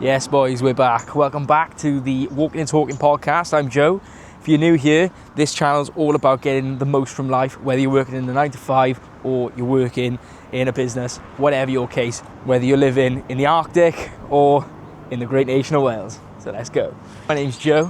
Yes, boys, we're back. Welcome back to the Walking and Talking podcast. I'm Joe. If you're new here, this channel is all about getting the most from life, whether you're working in the 9 to 5 or you're working in a business, whatever your case, whether you're living in the Arctic or in the great nation of Wales. So let's go. My name's Joe.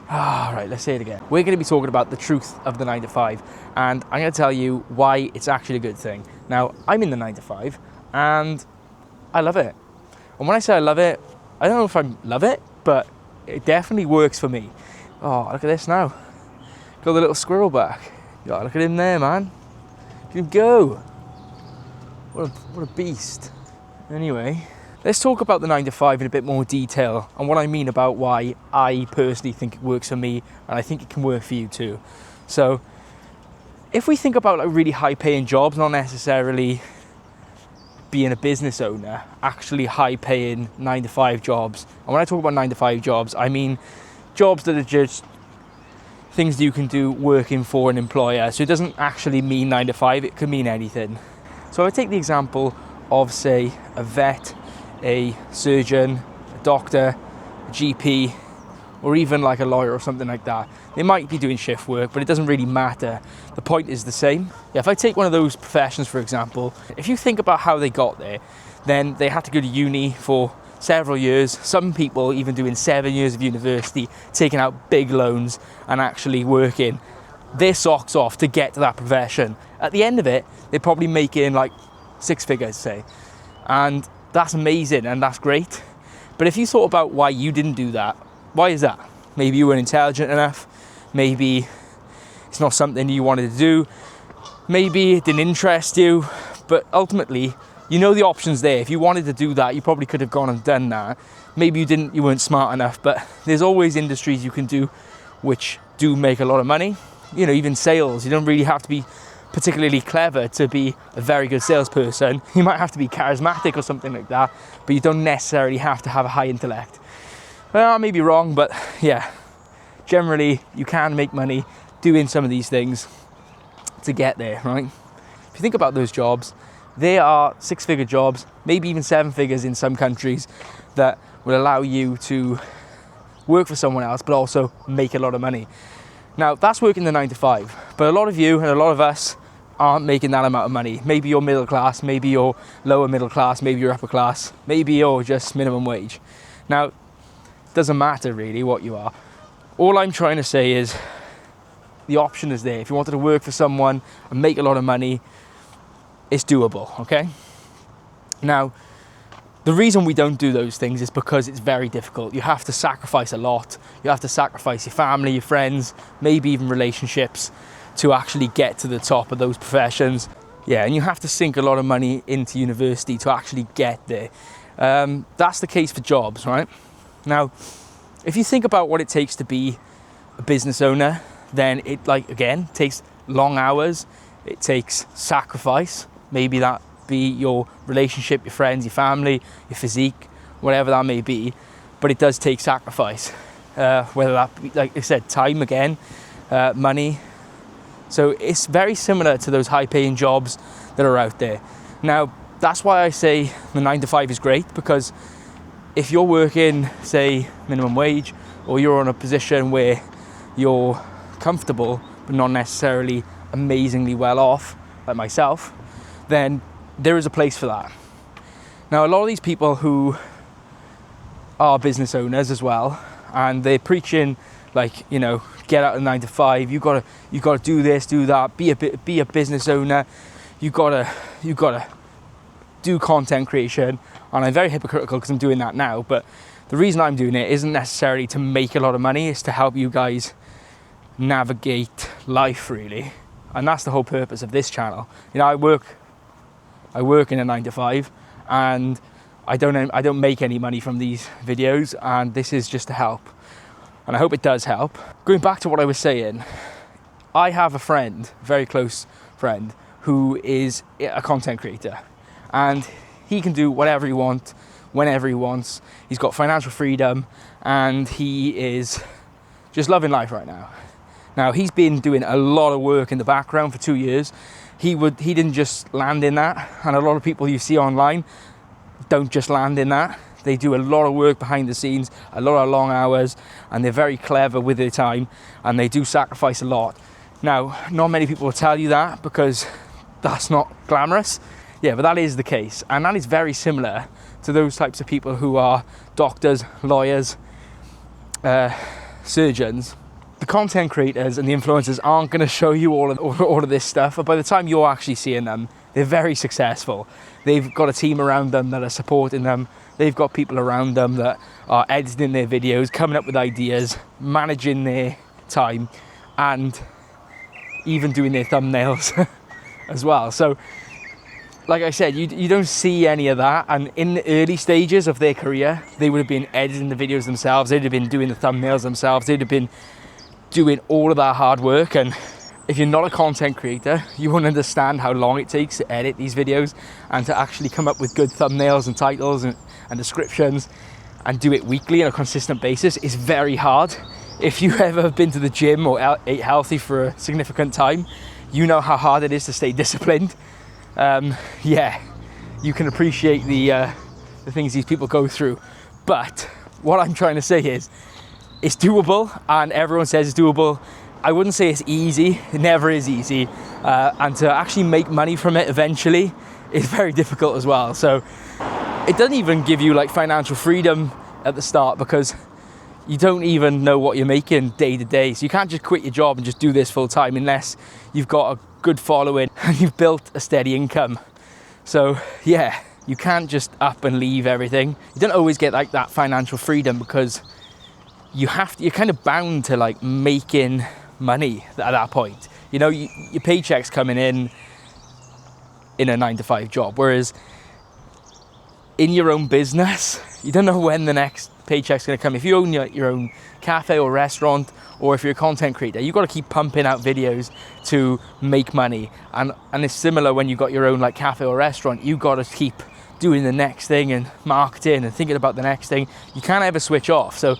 All right, let's say it again. We're going to be talking about the truth of the 9 to 5, and I'm going to tell you why it's actually a good thing. Now, I'm in the 9 to 5 and I love it. And when I say I love it, I don't know if I love it, but it definitely works for me. Oh, look at this now. Got the little squirrel back. Oh, look at him there, man. Look at him go. What a beast. Anyway, let's talk about the 9 to 5 in a bit more detail and what I mean about why I personally think it works for me, and I think it can work for you too. So, if we think about like really high paying jobs, not necessarily being a business owner, actually high paying 9 to 5 jobs. And when I talk about 9 to 5 jobs, I mean jobs that are just things that you can do working for an employer. So it doesn't actually mean 9 to 5, it could mean anything. So I take the example of, say, a vet, a surgeon, a doctor, a GP, or even like a lawyer or something like that. They might be doing shift work, but it doesn't really matter. The point is the same. Yeah, if I take one of those professions, for example, if you think about how they got there, then they had to go to uni for several years. Some people even doing 7 years of university, taking out big loans and actually working their socks off to get to that profession. At the end of it, they're probably making like 6 figures, say. And that's amazing and that's great. But if you thought about why you didn't do that, why is that? Maybe you weren't intelligent enough. Maybe it's not something you wanted to do. Maybe it didn't interest you. But ultimately, you know the options there. If you wanted to do that, you probably could have gone and done that. Maybe you weren't smart enough. But there's always industries you can do which do make a lot of money. You know, even sales. You don't really have to be particularly clever to be a very good salesperson. You might have to be charismatic or something like that, but you don't necessarily have to have a high intellect. Well, I may be wrong, but yeah, generally you can make money doing some of these things to get there, right? If you think about those jobs, they are 6-figure jobs, maybe even 7 figures in some countries, that will allow you to work for someone else, but also make a lot of money. Now, that's working the 9 to 5, but a lot of you and a lot of us aren't making that amount of money. Maybe you're middle class, maybe you're lower middle class, maybe you're upper class, maybe you're just minimum wage. Now, doesn't matter really what you are. All I'm trying to say is the option is there. If you wanted to work for someone and make a lot of money, it's doable, okay? Now, the reason we don't do those things is because it's very difficult. You have to sacrifice a lot. You have to sacrifice your family, your friends, maybe even relationships to actually get to the top of those professions. Yeah, and you have to sink a lot of money into university to actually get there. That's the case for jobs, right? Now, if you think about what it takes to be a business owner, then it, like, again, takes long hours. It takes sacrifice. Maybe that be your relationship, your friends, your family, your physique, whatever that may be. But it does take sacrifice. Whether that be, like I said, time again, money. So it's very similar to those high-paying jobs that are out there. Now, that's why I say the 9 to 5 is great, because if you're working, say, minimum wage, or you're in a position where you're comfortable, but not necessarily amazingly well off, like myself, then there is a place for that. Now, a lot of these people who are business owners as well, and they're preaching, like, you know, get out of 9 to 5, you gotta do this, do that, be a business owner, you gotta do content creation. And I'm very hypocritical because I'm doing that now, but the reason I'm doing it isn't necessarily to make a lot of money, it's to help you guys navigate life, really. And that's the whole purpose of this channel. You know, I work in a 9 to 5, and I don't make any money from these videos, and this is just to help. And I hope it does help. Going back to what I was saying, I have a friend, a very close friend, who is a content creator, and he can do whatever he wants, whenever he wants. He's got financial freedom, and he is just loving life right now. Now, he's been doing a lot of work in the background for 2 years. He didn't just land in that, and a lot of people you see online don't just land in that. They do a lot of work behind the scenes, a lot of long hours, and they're very clever with their time, and they do sacrifice a lot. Now, not many people will tell you that because that's not glamorous. Yeah, but that is the case, and that is very similar to those types of people who are doctors, lawyers, surgeons. The content creators and the influencers aren't going to show you all of this stuff, but by the time you're actually seeing them, they're very successful. They've got a team around them that are supporting them. They've got people around them that are editing their videos, coming up with ideas, managing their time, and even doing their thumbnails as well. So, like I said, you don't see any of that. And in the early stages of their career, they would have been editing the videos themselves. They'd have been doing the thumbnails themselves. They'd have been doing all of that hard work. And if you're not a content creator, you won't understand how long it takes to edit these videos and to actually come up with good thumbnails and titles and descriptions and do it weekly on a consistent basis. It's very hard. If you ever have been to the gym or ate healthy for a significant time, you know how hard it is to stay disciplined. Yeah, you can appreciate the things these people go through. But what I'm trying to say is, it's doable, and everyone says it's doable. I wouldn't say it's easy. It never is easy. And to actually make money from it eventually is very difficult as well. So it doesn't even give you like financial freedom at the start, because you don't even know what you're making day to day. So you can't just quit your job and just do this full time unless you've got a good following and you've built a steady income. So yeah, you can't just up and leave everything. You don't always get like that financial freedom, because you're kind of bound to like making money at that point. You know, your paycheck's coming in a 9-to-5 job, whereas in your own business, you don't know when the next paycheck's going to come. If you own your own cafe or restaurant, or if you're a content creator, you've got to keep pumping out videos to make money. And it's similar when you've got your own like cafe or restaurant. You've got to keep doing the next thing and marketing and thinking about the next thing. You can't ever switch off. So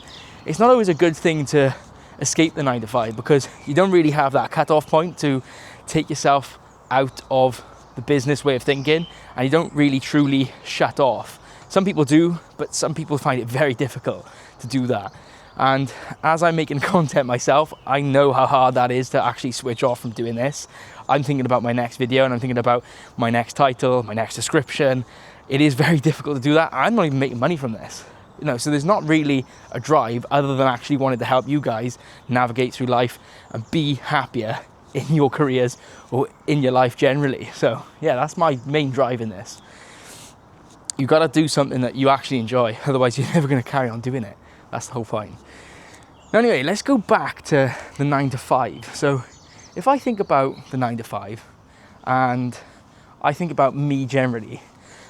it's not always a good thing to escape the 9-to-5, because you don't really have that cut-off point to take yourself out of the business way of thinking, and you don't really truly shut off. Some people do, but some people find it very difficult to do that. And as I'm making content myself, I know how hard that is to actually switch off from doing this. I'm thinking about my next video, and I'm thinking about my next title, my next description. It is very difficult to do that. I'm not even making money from this. You know, so there's not really a drive other than actually wanting to help you guys navigate through life and be happier in your careers or in your life generally. So yeah, that's my main drive in this. You got to do something that you actually enjoy, otherwise you're never going to carry on doing it. That's the whole point. Now anyway, let's go back to the 9-to-5. So if I think about the 9-to-5 and I think about me generally,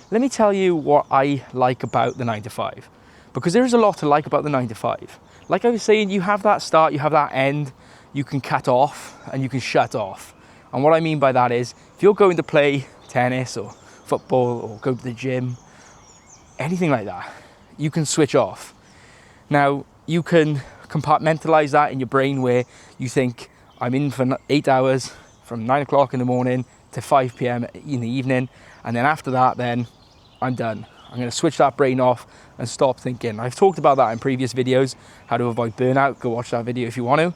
let me tell you what I like about the 9-to-5. Because there is a lot to like about the 9-to-5. Like I was saying, you have that start, you have that end, you can cut off and you can shut off. And what I mean by that is, if you're going to play tennis or football or go to the gym, anything like that, you can switch off. Now, you can compartmentalize that in your brain where you think, I'm in for 8 hours from 9 o'clock in the morning to 5 p.m. in the evening. And then after that, then I'm done. I'm going to switch that brain off and stop thinking. I've talked about that in previous videos, how to avoid burnout. Go watch that video if you want to.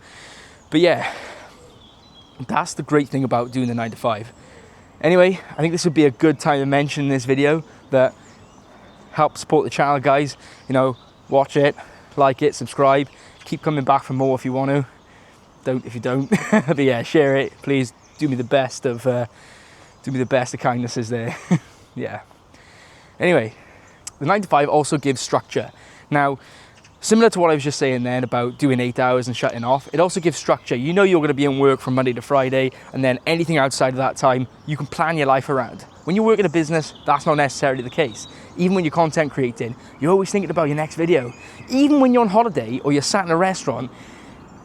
But yeah, that's the great thing about doing the 9-to-5. Anyway, I think this would be a good time to mention in this video that help support the channel, guys. You know, watch it, like it, subscribe, keep coming back for more if you want to. Don't if you don't. But yeah, share it, please. Do me the best of kindnesses there. Yeah. Anyway, the 9-to-5 also gives structure. Now, similar to what I was just saying then about doing 8 hours and shutting off, it also gives structure. You know you're going to be in work from Monday to Friday, and then anything outside of that time, you can plan your life around. When you work in a business, that's not necessarily the case. Even when you're content creating, you're always thinking about your next video. Even when you're on holiday or you're sat in a restaurant,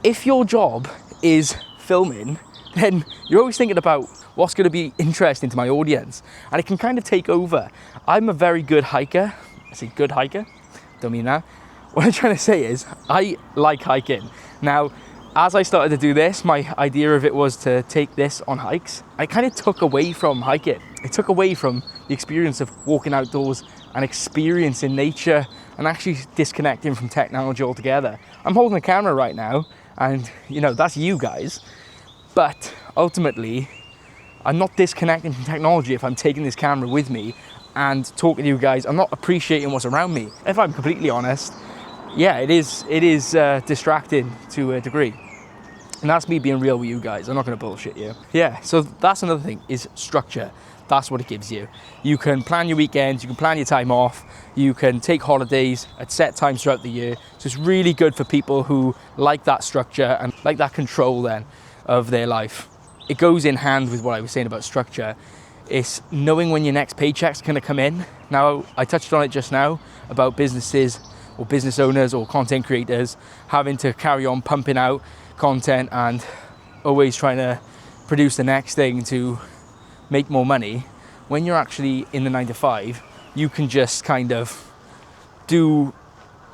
if your job is filming, then you're always thinking about what's going to be interesting to my audience, and it can kind of take over. I'm a very good hiker. I say good hiker, don't mean that. What I'm trying to say is I like hiking. Now, as I started to do this, my idea of it was to take this on hikes. I kind of took away from hiking. It took away from the experience of walking outdoors and experiencing nature and actually disconnecting from technology altogether. I'm holding a camera right now, and that's you guys, but ultimately I'm not disconnecting from technology if I'm taking this camera with me and talking to you guys. I'm not appreciating what's around me. If I'm completely honest, yeah, it is distracting to a degree. And that's me being real with you guys. I'm not going to bullshit you. Yeah, so that's another thing, is structure. That's what it gives you. You can plan your weekends, you can plan your time off, you can take holidays at set times throughout the year. So it's really good for people who like that structure and like that control then of their life. It goes in hand with what I was saying about structure. It's knowing when your next paycheck's going to come in. Now, I touched on it just now about businesses or business owners or content creators having to carry on pumping out content and always trying to produce the next thing to make more money. When you're actually in the 9 to 5, you can just kind of do,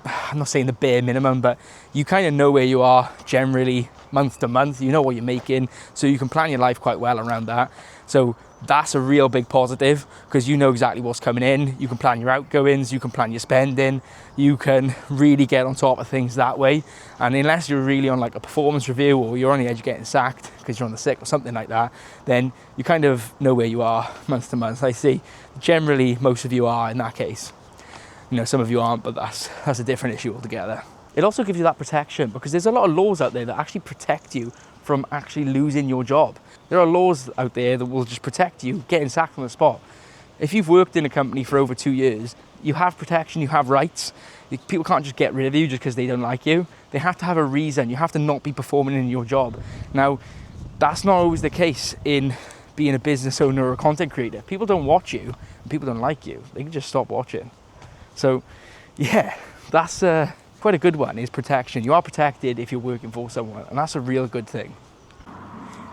I'm not saying the bare minimum, but you kind of know where you are generally month to month. You know what you're making, so you can plan your life quite well around that. So that's a real big positive, because you know exactly what's coming in. You can plan your outgoings, you can plan your spending, you can really get on top of things that way. And unless you're really on like a performance review, or you're on the edge of getting sacked because you're on the sick or something like that, then you kind of know where you are month to month. I see generally most of you are in that case. Some of you aren't, but that's a different issue altogether. It also gives you that protection, because there's a lot of laws out there that actually protect you from actually losing your job. There are laws out there that will just protect you getting sacked on the spot. If you've worked in a company for over 2 years, you have protection, you have rights. People can't just get rid of you just because they don't like you. They have to have a reason. You have to not be performing in your job. Now, that's not always the case in being a business owner or a content creator. People don't watch you and people don't like you. They can just stop watching. So yeah, that's quite a good one, is protection. You are protected if you're working for someone, and that's a real good thing.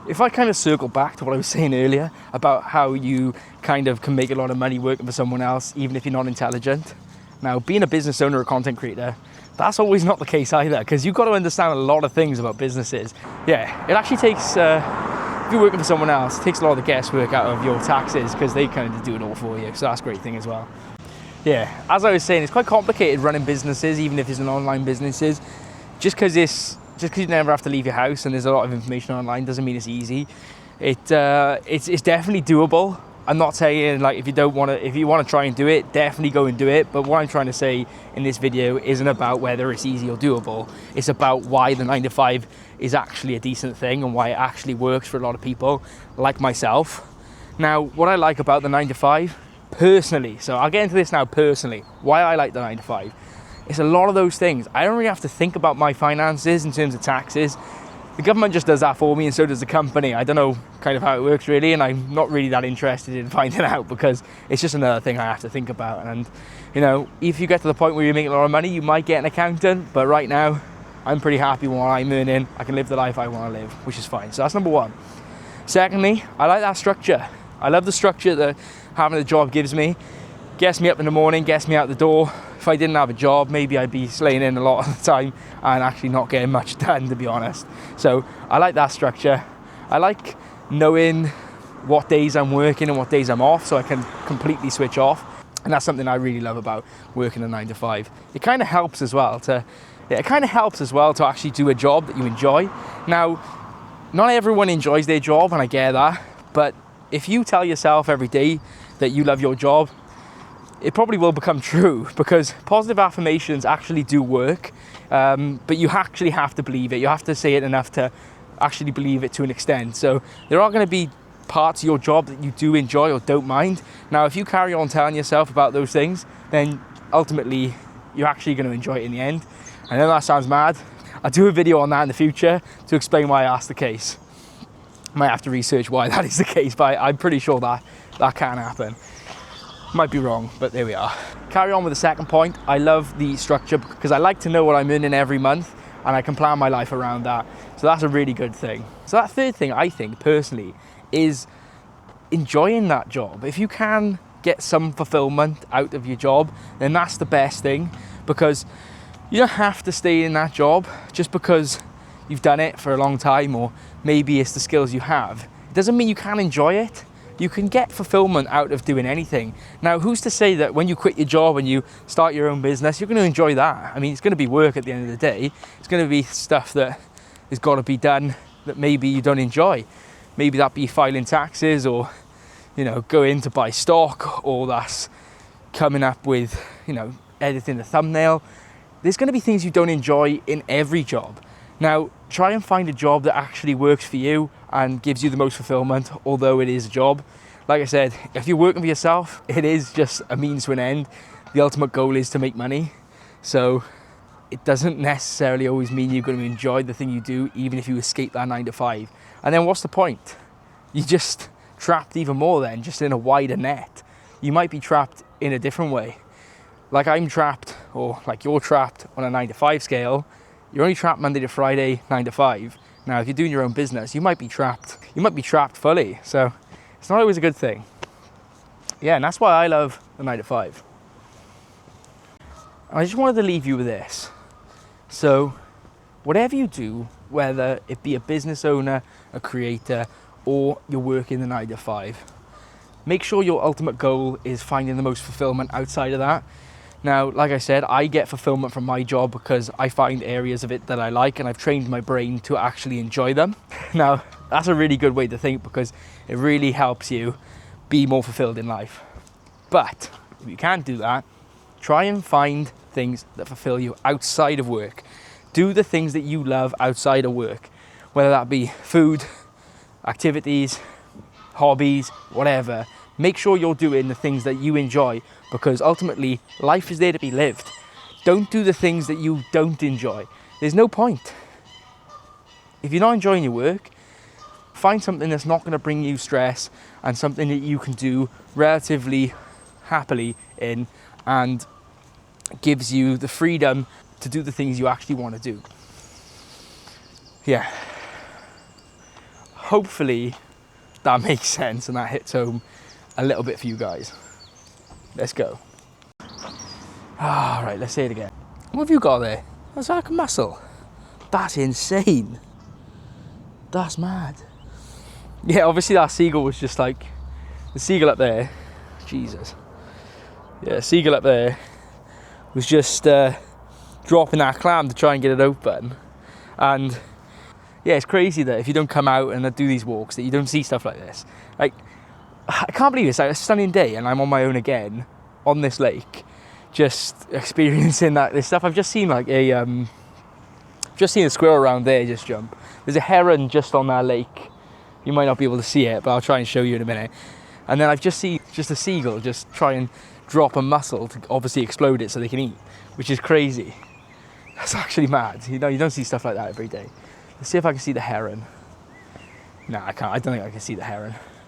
If I kind of circle back to what I was saying earlier about how you kind of can make a lot of money working for someone else, even if you're not intelligent. Now, being a business owner or a content creator, that's always not the case either, because you've got to understand a lot of things about businesses. Yeah, it actually takes, if you're working for someone else, it takes a lot of the guesswork out of your taxes, because they kind of do it all for you. So that's a great thing as well. Yeah, as I was saying, it's quite complicated running businesses, even if it's an online businesses. Just because you never have to leave your house and there's a lot of information online doesn't mean it's easy. It's definitely doable. I'm not saying like if you want to try and do it, definitely go and do it. But what I'm trying to say in this video isn't about whether it's easy or doable. It's about why the 9 to 5 is actually a decent thing and why it actually works for a lot of people like myself. Now, what I like about the 9 to 5 personally, so I'll get into this now personally, why I like the 9 to 5. It's a lot of those things. I don't really have to think about my finances in terms of taxes. The government just does that for me, and so does the company. I don't know kind of how it works really, and I'm not really that interested in finding out, because it's just another thing I have to think about. And if you get to the point where you're making a lot of money, you might get an accountant, but right now I'm pretty happy with what I'm earning. I can live the life I want to live, which is fine. So that's number one. Secondly, I like that structure. I love the structure that having a job gives me. Gets me up in the morning, gets me out the door. If I didn't have a job, maybe I'd be slaying in a lot of the time and actually not getting much done, to be honest. So I like that structure. I like knowing what days I'm working and what days I'm off, so I can completely switch off. And that's something I really love about working a 9 to 5. It kind of helps as well to actually do a job that you enjoy. Now, not everyone enjoys their job, and I get that, but if you tell yourself every day that you love your job, it probably will become true, because positive affirmations actually do work, but you actually have to believe it. You have to say it enough to actually believe it to an extent. So there are going to be parts of your job that you do enjoy or don't mind. Now, if you carry on telling yourself about those things, then ultimately you're actually going to enjoy it in the end. I know that sounds mad. I'll do a video on that in the future to explain why that's the case. Might have to research why that is the case, but I'm pretty sure that can happen. Might be wrong, but there we are. Carry on with the second point. I love the structure because I like to know what I'm earning every month, and I can plan my life around that. So that's a really good thing. So that third thing, I think personally, is enjoying that job. If you can get some fulfillment out of your job, then that's the best thing, because you don't have to stay in that job just because you've done it for a long time, or maybe it's the skills you have. It doesn't mean you can't enjoy it. You can get fulfillment out of doing anything. Now, who's to say that when you quit your job and you start your own business, you're going to enjoy that? I mean, it's going to be work at the end of the day. It's going to be stuff that has got to be done that maybe you don't enjoy. Maybe that be filing taxes, or, you know, going to buy stock, or that's coming up with, you know, editing a thumbnail. There's going to be things you don't enjoy in every job. Now, try and find a job that actually works for you and gives you the most fulfillment, although it is a job. Like I said, if you're working for yourself, it is just a means to an end. The ultimate goal is to make money. So it doesn't necessarily always mean you're going to enjoy the thing you do, even if you escape that 9 to 5. And then what's the point? You're just trapped even more then, just in a wider net. You might be trapped in a different way. Like I'm trapped, or like you're trapped on a 9 to 5 scale. You're only trapped Monday to Friday, 9 to 5. Now, if you're doing your own business, you might be trapped. You might be trapped fully. So it's not always a good thing. Yeah, and that's why I love the 9 to 5. I just wanted to leave you with this. So whatever you do, whether it be a business owner, a creator, or you're working the 9 to 5, make sure your ultimate goal is finding the most fulfillment outside of that. Now, like I said, I get fulfillment from my job because I find areas of it that I like, and I've trained my brain to actually enjoy them. Now, that's a really good way to think, because it really helps you be more fulfilled in life. But if you can't do that, try and find things that fulfill you outside of work. Do the things that you love outside of work, whether that be food, activities, hobbies, whatever. Make sure you're doing the things that you enjoy, because ultimately life is there to be lived. Don't do the things that you don't enjoy. There's no point. If you're not enjoying your work, find something that's not going to bring you stress, and something that you can do relatively happily in, and gives you the freedom to do the things you actually want to do. Yeah. Hopefully that makes sense and that hits home a little bit for you guys. Let's go. All right, let's say it again. What have you got there? That's like a mussel. That's insane. That's mad. Yeah, obviously that seagull was just like, the seagull up there, Jesus. Yeah, seagull up there was just dropping that clam to try and get it open. And yeah, it's crazy that if you don't come out and do these walks, that you don't see stuff like this. Like, I can't believe it's like a stunning day and I'm on my own again on this lake, just experiencing this stuff. I've just seen like a squirrel around there just jump. There's a heron just on that lake. You might not be able to see it, but I'll try and show you in a minute. And then I've just seen just a seagull just try and drop a mussel to obviously explode it so they can eat, which is crazy. That's actually mad. You know, you don't see stuff like that every day. Let's see if I can see the heron. No, I can't. I don't think I can see the heron.